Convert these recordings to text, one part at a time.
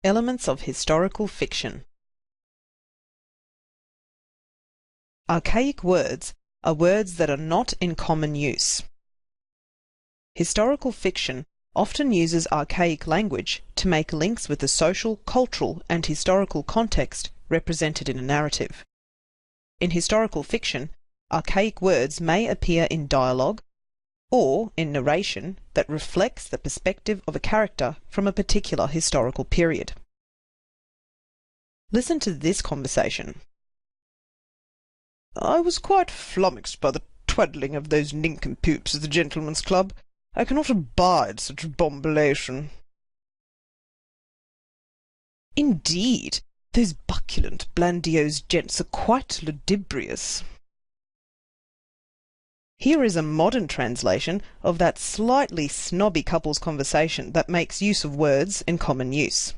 Elements of historical fiction. Archaic words are words that are not in common use. Historical fiction often uses archaic language to make links with the social, cultural, and historical context represented in a narrative. In historical fiction, archaic words may appear in dialogue or in narration that reflects the perspective of a character from a particular historical period. Listen to this conversation. I was quite flummoxed by the twaddling of those nincompoops at the Gentlemen's Club. I cannot abide such bombilation. Indeed, those bucculent Blandiose gents are quite ludibrious. Here is a modern translation of that slightly snobby couple's conversation that makes use of words in common use.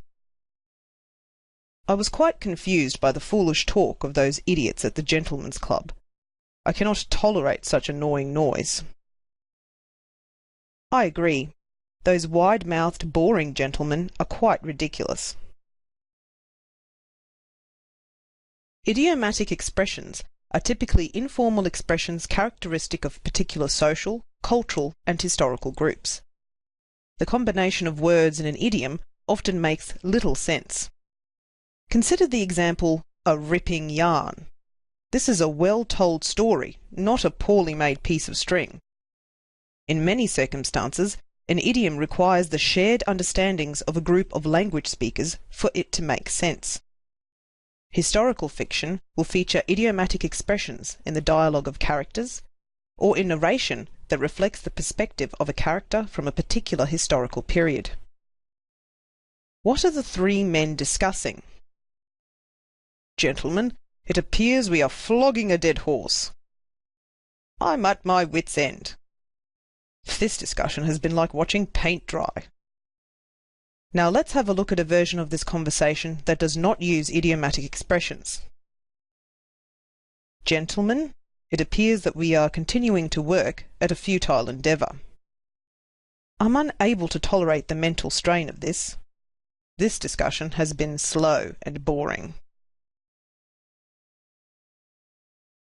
I was quite confused by the foolish talk of those idiots at the Gentlemen's Club. I cannot tolerate such annoying noise. I agree. Those wide-mouthed, boring gentlemen are quite ridiculous. Idiomatic expressions are typically informal expressions characteristic of particular social, cultural, and historical groups. The combination of words in an idiom often makes little sense. Consider the example, a ripping yarn. This is a well-told story, not a poorly made piece of string. In many circumstances, an idiom requires the shared understandings of a group of language speakers for it to make sense. Historical fiction will feature idiomatic expressions in the dialogue of characters, or in narration that reflects the perspective of a character from a particular historical period. What are the three men discussing? Gentlemen, it appears we are flogging a dead horse. I'm at my wit's end. This discussion has been like watching paint dry. Now let's have a look at a version of this conversation that does not use idiomatic expressions. Gentlemen, it appears that we are continuing to work at a futile endeavour. I'm unable to tolerate the mental strain of this. This discussion has been slow and boring.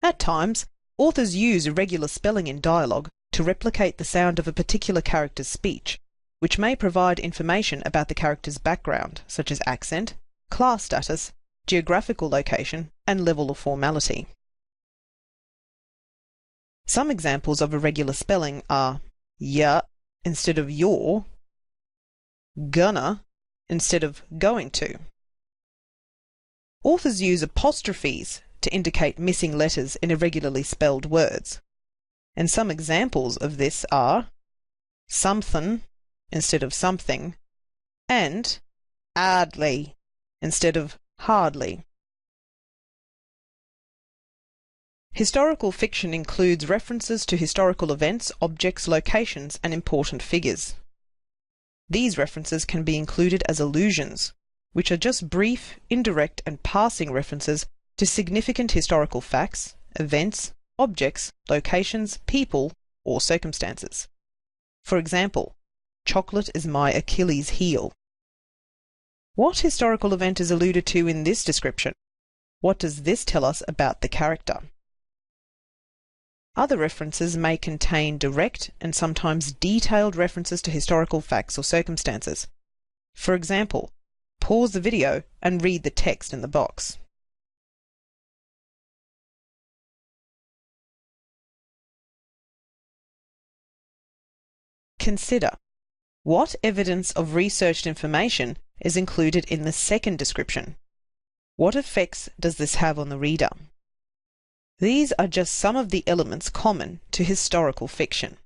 At times, authors use irregular spelling in dialogue to replicate the sound of a particular character's speech, which may provide information about the character's background, such as accent, class status, geographical location, and level of formality. Some examples of irregular spelling are ya instead of your, gonna instead of going to. Authors use apostrophes to indicate missing letters in irregularly spelled words, and some examples of this are something instead of something, and hardly instead of hardly. Historical fiction includes references to historical events, objects, locations, and important figures. These references can be included as allusions, which are just brief, indirect, and passing references to significant historical facts, events, objects, locations, people, or circumstances. For example, chocolate is my Achilles heel. What historical event is alluded to in this description? What does this tell us about the character? Other references may contain direct and sometimes detailed references to historical facts or circumstances. For example, pause the video and read the text in the box. Consider, what evidence of researched information is included in the second description? What effects does this have on the reader? These are just some of the elements common to historical fiction.